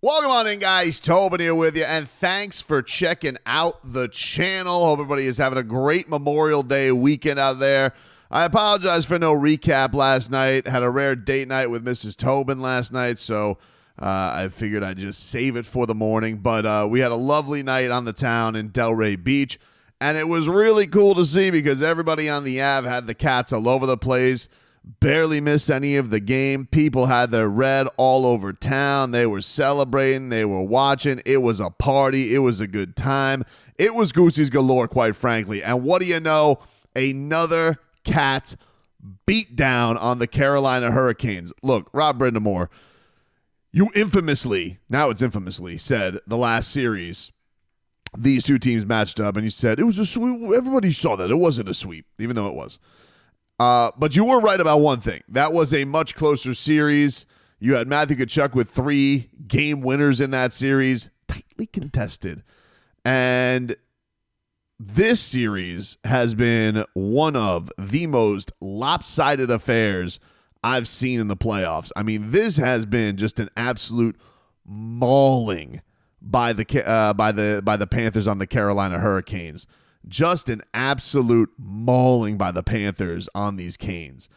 Welcome on in, guys. Tobin here with you, and thanks for checking out the channel. Hope everybody is having a great Memorial Day weekend out there. I apologize for no recap last night. Had a rare date night with Mrs. Tobin last night, so I figured I'd just save it for the morning. But we had a lovely night on the town in Delray Beach, and it was really cool to see because everybody on the Ave had the cats all over the place. Barely missed any of the game. People had their red all over town. They were celebrating. They were watching. It was a party. It was a good time. It was Goosey's galore, quite frankly. And what do you know? Another Cats beatdown on the Carolina Hurricanes. Look, Rob Brindamore, you infamously said the last series these two teams matched up, and you said it was a sweep. Everybody saw that. It wasn't a sweep, even though it was. But you were right about one thing. That was a much closer series. You had Matthew Tkachuk with 3 game winners in that series, tightly contested. And this series has been one of the most lopsided affairs I've seen in the playoffs. I mean, this has been just an absolute mauling by the Panthers on the Carolina Hurricanes. Just an absolute mauling by the Panthers on these Canes.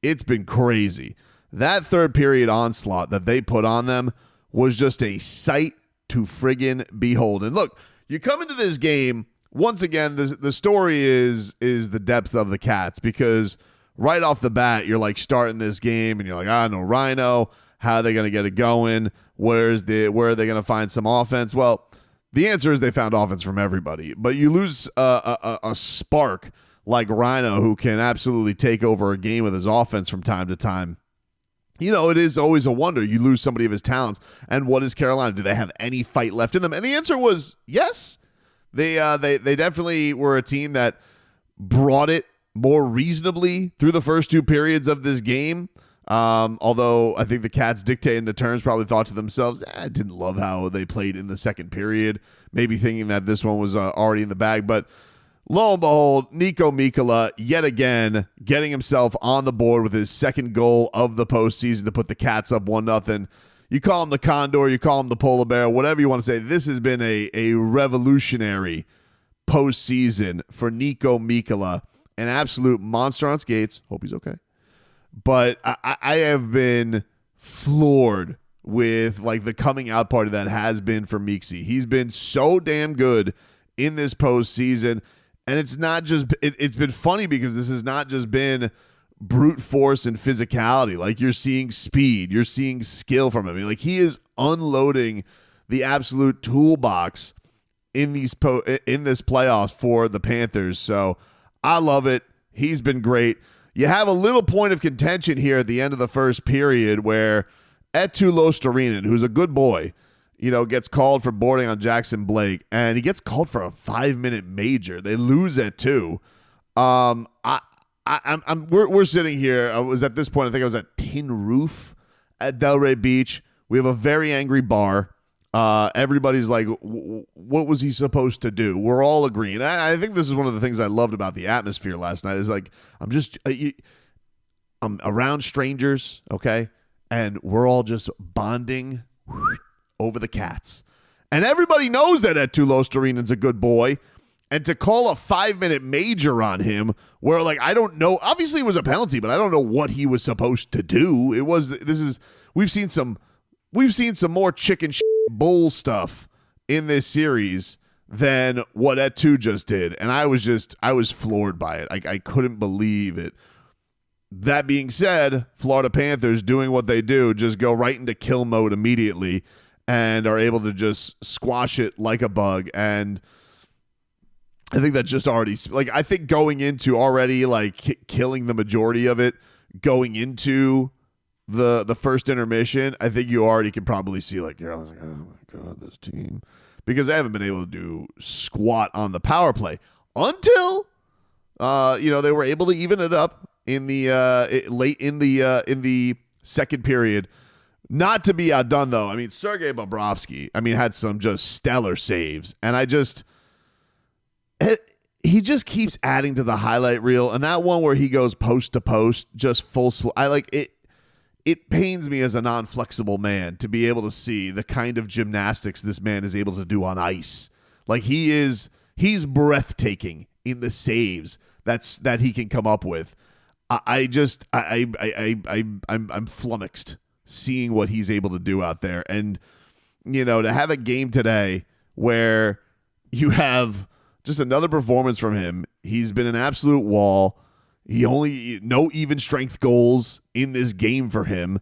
It's been crazy. That third period onslaught that they put on them was just a sight to friggin' behold. And look, you come into this game, once again, the story is the depth of the Cats, because right off the bat, you're like starting this game and you're like, no Rhino. How are they going to get it going? Where are they going to find some offense? Well, the answer is they found offense from everybody, but you lose a spark like Rhino, who can absolutely take over a game with his offense from time to time. You know, it is always a wonder. You lose somebody of his talents, and what is Carolina? Do they have any fight left in them? And the answer was yes. They definitely were a team that brought it more reasonably through the first 2 periods of this game. Although I think the Cats dictating the turns probably thought to themselves, I didn't love how they played in the second period, maybe thinking that this one was already in the bag. But lo and behold, Niko Mikkola yet again getting himself on the board with his second goal of the postseason to put the Cats up 1-0. You call him the Condor, you call him the Polar Bear, whatever you want to say. This has been a revolutionary postseason for Niko Mikkola. An absolute monster on skates. Hope he's okay. But I have been floored with like the coming out party that has been for Meeksy. He's been so damn good in this postseason. And it's not just, it's been funny because this has not just been brute force and physicality. Like, you're seeing speed, you're seeing skill from him. I mean, like, he is unloading the absolute toolbox in this playoffs for the Panthers. So I love it. He's been great. You have a little point of contention here at the end of the first period where Eetu Luostarinen, who's a good boy, gets called for boarding on Jackson Blake, and he gets called for a 5-minute major. They lose at 2. We're sitting here. I was at this point, I think I was at Tin Roof at Delray Beach. We have a very angry bar. Everybody's like, what was he supposed to do? We're all agreeing. I think this is one of the things I loved about the atmosphere last night is like, I'm around strangers, okay? And we're all just bonding over the Cats. And everybody knows that Eetu Luostarinen's a good boy. And to call a 5-minute major on him where, like, I don't know, obviously it was a penalty, but I don't know what he was supposed to do. We've seen some more chicken bull stuff in this series than what Eetu just did. And I was floored by it. I couldn't believe it. That being said, Florida Panthers doing what they do, just go right into kill mode immediately and are able to just squash it like a bug. And I think that just already, like, I think going into already, like, killing the majority of it, going into the first intermission, I think you already can probably see, like, I was like, oh my God, this team. Because they haven't been able to do squat on the power play until, they were able to even it up in the late in the second period. Not to be outdone, though. I mean, Sergei Bobrovsky, had some just stellar saves. And he just keeps adding to the highlight reel. And that one where he goes post to post, just full. I like it. it pains me as a non-flexible man to be able to see the kind of gymnastics this man is able to do on ice. Like he's breathtaking in the saves that he can come up with. I'm flummoxed seeing what he's able to do out there. And, to have a game today where you have just another performance from him. He's been an absolute wall. No even strength goals in this game for him.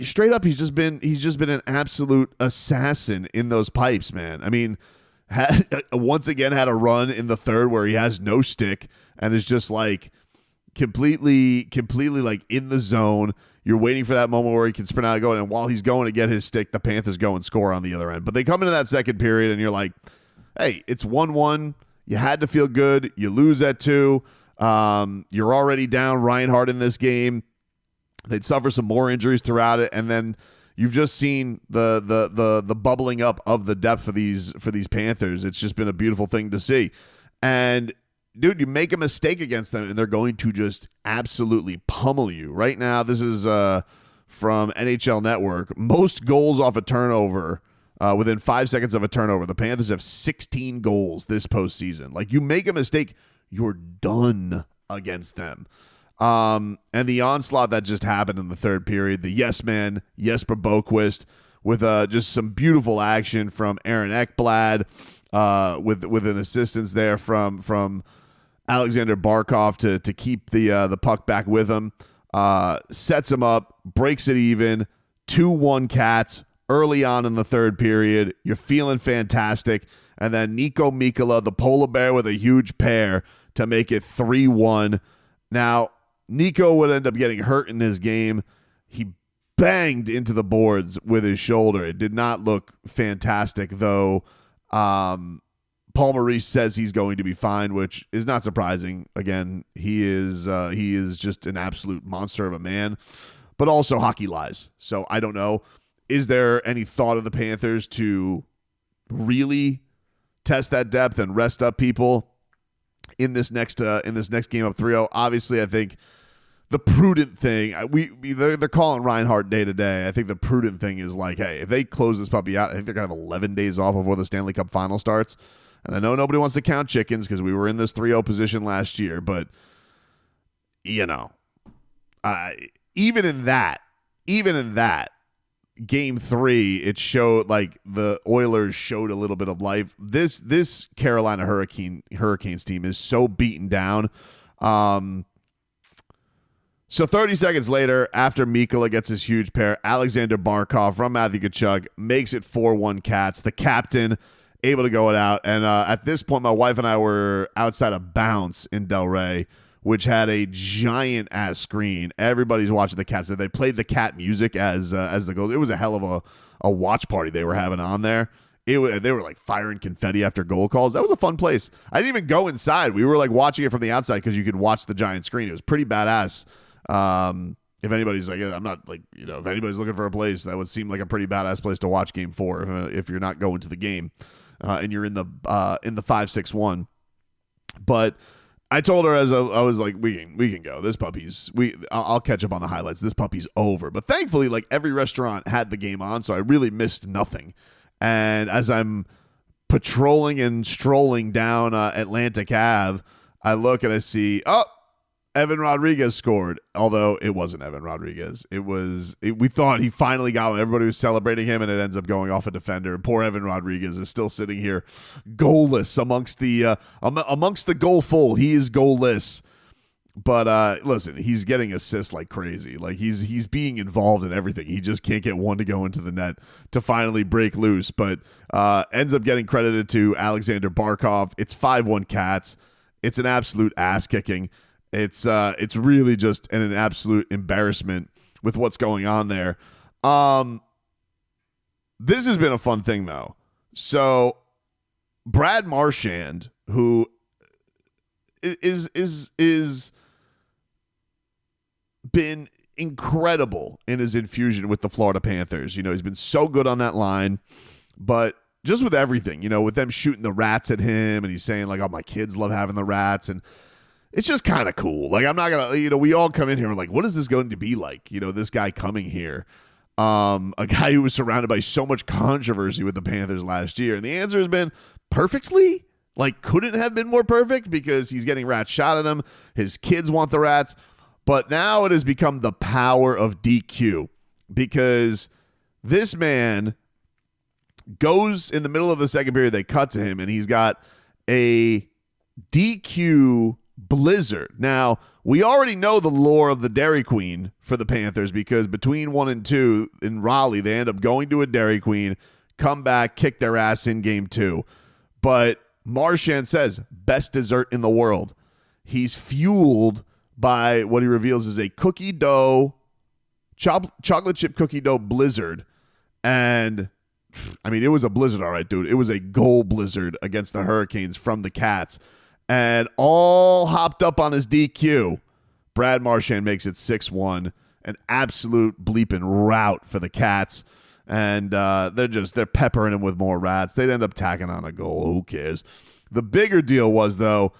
Straight up, he's just been an absolute assassin in those pipes, man. I mean, once again had a run in the third where he has no stick and is just like completely like in the zone. You're waiting for that moment where he can sprint out and go, and while he's going to get his stick, the Panthers go and score on the other end. But they come into that second period, and you're like, hey, it's 1-1. You had to feel good. You lose at 2. You're already down Reinhart in this game. They'd suffer some more injuries throughout it, and then you've just seen the bubbling up of the depth for these Panthers. It's just been a beautiful thing to see. And dude, you make a mistake against them, and they're going to just absolutely pummel you. Right now, this is from NHL Network. Most goals off a turnover within 5 seconds of a turnover. The Panthers have 16 goals this postseason. Like, you make a mistake, you're done against them. And the onslaught that just happened in the third period, the yes man, Jesper Boquist, with just some beautiful action from Aaron Ekblad, with an assistance there from Alexander Barkov to keep the puck back with him, sets him up, breaks it even, 2-1 Cats early on in the third period. You're feeling fantastic. And then Niko Mikkola, the polar bear, with a huge pair to make it 3-1. Now, Niko would end up getting hurt in this game. He banged into the boards with his shoulder. It did not look fantastic, though. Paul Maurice says he's going to be fine, which is not surprising. Again, he is just an absolute monster of a man, but also hockey lies. So I don't know. Is there any thought of the Panthers to really test that depth and rest up people in this next game of 3-0? Obviously, I think the prudent thing, they're calling Reinhart day to day. I think the prudent thing is like, hey, if they close this puppy out, I think they're going to have 11 days off before the Stanley Cup final starts. And I know nobody wants to count chickens because we were in this 3-0 position last year, but, even in that, Game 3, it showed like the Oilers showed a little bit of life. This Carolina Hurricanes team is so beaten down. So 30 seconds later, after Mikkola gets his huge pair, Alexander Barkov from Matthew Tkachuk makes it 4-1 Cats. The captain able to go it out. And at this point, my wife and I were outside of Bounce in Delray, which had a giant ass screen. Everybody's watching the Cats. They played the Cat music as the goal. It was a hell of a watch party they were having on there. They were like firing confetti after goal calls. That was a fun place. I didn't even go inside. We were like watching it from the outside because you could watch the giant screen. It was pretty badass. If anybody's like, I'm not like, if anybody's looking for a place, that would seem like a pretty badass place to watch Game 4 if you're not going to the game and you're in the 5-6-1. But I told her as I was like, we can go. This puppy's I'll catch up on the highlights. This puppy's over. But thankfully, like every restaurant had the game on, so I really missed nothing. And as I'm patrolling and strolling down Atlantic Ave, I look and I see, Evan Rodriguez scored, although it wasn't Evan Rodriguez. We thought he finally got one. Everybody was celebrating him, and it ends up going off a defender. Poor Evan Rodriguez is still sitting here goalless amongst the goal full. He is goalless. But listen, he's getting assists like crazy. Like he's being involved in everything. He just can't get one to go into the net to finally break loose. But ends up getting credited to Alexander Barkov. It's 5-1 Cats. It's an absolute ass kicking. It's really just an absolute embarrassment with what's going on there. This has been a fun thing though. So Brad Marchand, who is been incredible in his infusion with the Florida Panthers. He's been so good on that line, but just with everything, with them shooting the rats at him, and he's saying like, "Oh, my kids love having the rats," and it's just kind of cool. Like, I'm not going to, we all come in here and like, what is this going to be like? This guy coming here, a guy who was surrounded by so much controversy with the Panthers last year. And the answer has been perfectly. Like, couldn't have been more perfect because he's getting rats shot at him. His kids want the rats. But now it has become the power of DQ because this man goes in the middle of the second period. They cut to him, and he's got a DQ blizzard. Now, we already know the lore of the Dairy Queen for the Panthers because between 1 and 2 in Raleigh, they end up going to a Dairy Queen, come back, kick their ass in game 2. But Marchand says, best dessert in the world. He's fueled by what he reveals is a cookie dough, chocolate chip cookie dough blizzard. And, I mean, it was a blizzard, all right, dude. It was a goal blizzard against the Hurricanes from the Cats. And all hopped up on his DQ. Brad Marchand makes it 6-1. An absolute bleeping rout for the Cats. And they're peppering him with more rats. They'd end up tacking on a goal. Who cares? The bigger deal was, though,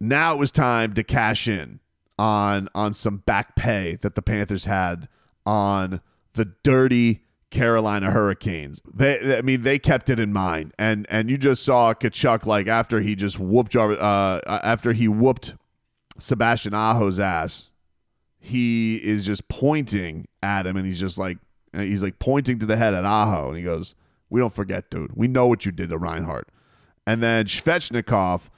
now it was time to cash in on some back pay that the Panthers had on the dirty Carolina Hurricanes. They kept it in mind. And you just saw Tkachuk, like, after he just whooped Sebastian Aho's ass, he is just pointing at him, and he's pointing to the head at Aho, and he goes, "We don't forget, dude. We know what you did to Reinhart." And then Svechnikov,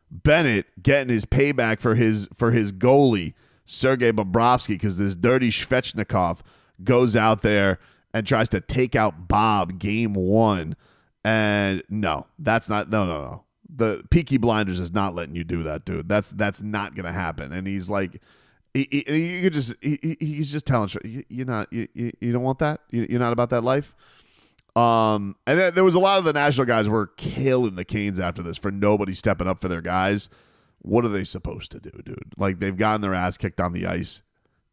Bennett getting his payback for his goalie, Sergei Bobrovsky, because this dirty Svechnikov goes out there and tries to take out Bob game 1. And no. The Peaky Blinders is not letting you do that, dude. That's not going to happen. And he's like, he's just telling you don't want that. You're not about that life. And then there was a lot of the national guys were killing the Canes after this for nobody stepping up for their guys. What are they supposed to do, dude? Like, they've gotten their ass kicked on the ice,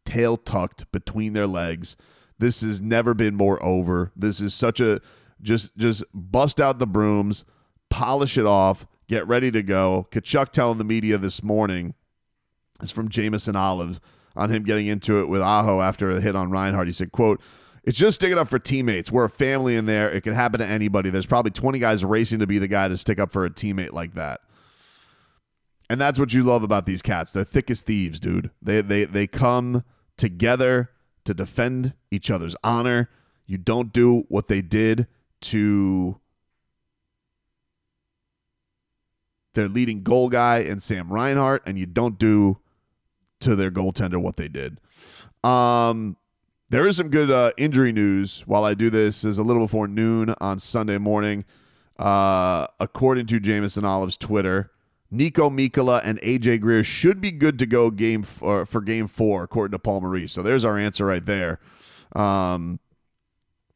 tail tucked between their legs. This has never been more over. This is such a just bust out the brooms, polish it off, get ready to go. Tkachuk telling the media this morning, it's from Jameson Olives, on him getting into it with Aho after a hit on Reinhart. He said, quote, "It's just sticking up for teammates. We're a family in there. It can happen to anybody. There's probably 20 guys racing to be the guy to stick up for a teammate like that." And that's what you love about these Cats. They're thick as thieves, dude. They come together to defend each other's honor. You don't do what they did to their leading goal guy and Sam Reinhart, and you don't do to their goaltender what they did. There is some good injury news while I do this. Is a little before noon on Sunday morning. According to Jameson Olive's Twitter, Niko Mikkola and AJ Greer should be good to go for Game 4, according to Paul Maurice. So there's our answer right there.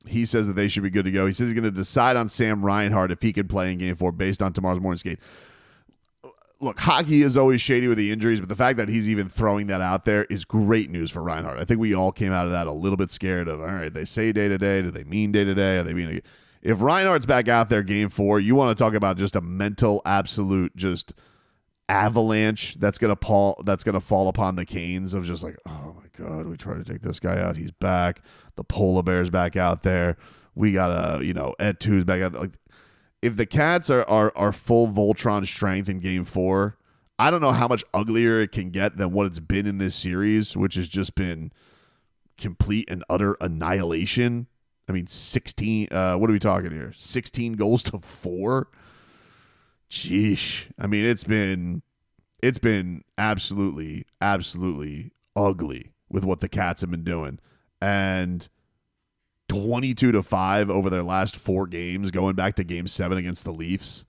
He says that they should be good to go. He says he's going to decide on Sam Reinhart if he can play in Game 4 based on tomorrow's morning skate. Look, hockey is always shady with the injuries, but the fact that he's even throwing that out there is great news for Reinhart. I think we all came out of that a little bit scared of, all right, they say day-to-day. Do they mean day-to-day? Are they mean? If Reinhart's back out there Game 4, you want to talk about just a mental absolute just avalanche that's going to fall upon the Canes of just like, oh, my God, we tried to take this guy out. He's back. The Polar Bear's back out there. We got Ed 2's back out there. Like, if the Cats are full Voltron strength in Game 4, I don't know how much uglier it can get than what it's been in this series, which has just been complete and utter annihilation. I mean, 16. What are we talking here? 16 goals to 4. Sheesh. I mean, it's been absolutely, absolutely ugly with what the Cats have been doing, and 22-5 over their last 4 games, going back to Game 7 against the Leafs.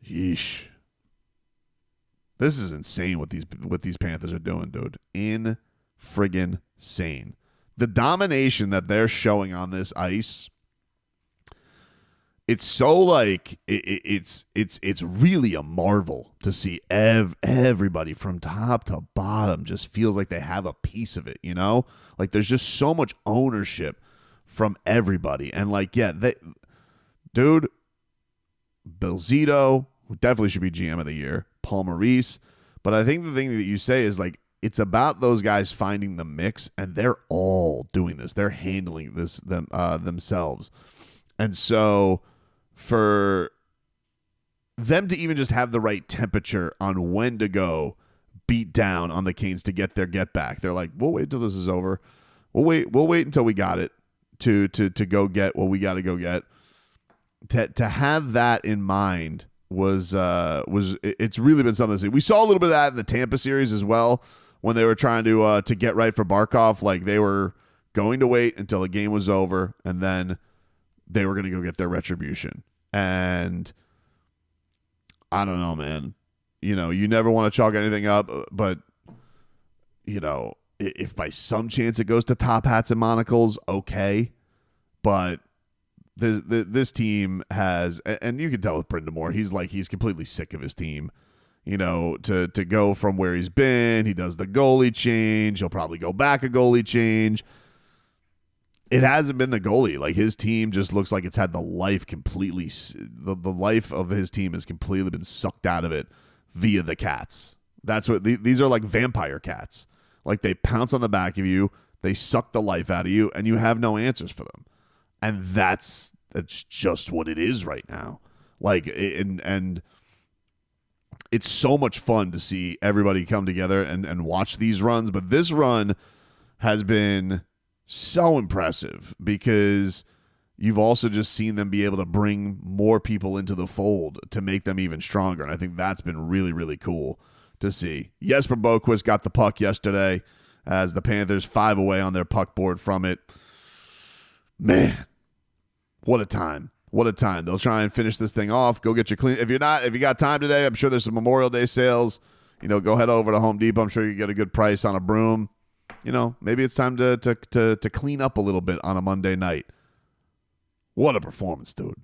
Yeesh. This is insane what these Panthers are doing, dude. In-friggin' sane. The domination that they're showing on this ice, it's so like it's really a marvel to see everybody from top to bottom just feels like they have a piece of it, you know? Like, there's just so much ownership from everybody. And like, yeah, dude, Bill Zito, who definitely should be GM of the year, Paul Maurice, But I think the thing that you say is like, it's about those guys finding the mix, and they're all doing this. They're handling this themselves. And so for them to even just have the right temperature on when to go beat down on the Canes to get their get back, they're like, we'll wait till this is over. We'll wait until we got it to go get what we got to go get. To have that in mind was it's really been something. We saw a little bit of that in the Tampa series as well, when they were trying to get right for Barkov. Like, they were going to wait until the game was over, and then they were going to go get their retribution. And I don't know, man. You know, you never want to chalk anything up, but, you know, if by some chance it goes to top hats and monocles, okay. But this team has, and you can tell with Brindamore, he's completely sick of his team. You know, to go from where he's been, he does the goalie change. He'll probably go back a goalie change. It hasn't been the goalie. Like, his team just looks like it's had the life completely. The life of his team has completely been sucked out of it via the cats. That's what these are, like vampire cats. Like, they pounce on the back of you, they suck the life out of you, and you have no answers for them. And that's just what it is right now. Like, and it's so much fun to see everybody come together and watch these runs. But this run has been so impressive because you've also just seen them be able to bring more people into the fold to make them even stronger. And I think that's been really, really cool to see. Jesper Boquist got the puck yesterday as the Panthers 5 away on their puck board from it. Man, what a time. What a time. They'll try and finish this thing off. Go get your clean. If you got time today, I'm sure there's some Memorial Day sales. You know, go head over to Home Depot. I'm sure you get a good price on a broom. You know, maybe it's time to clean up a little bit on a Monday night. What a performance, dude.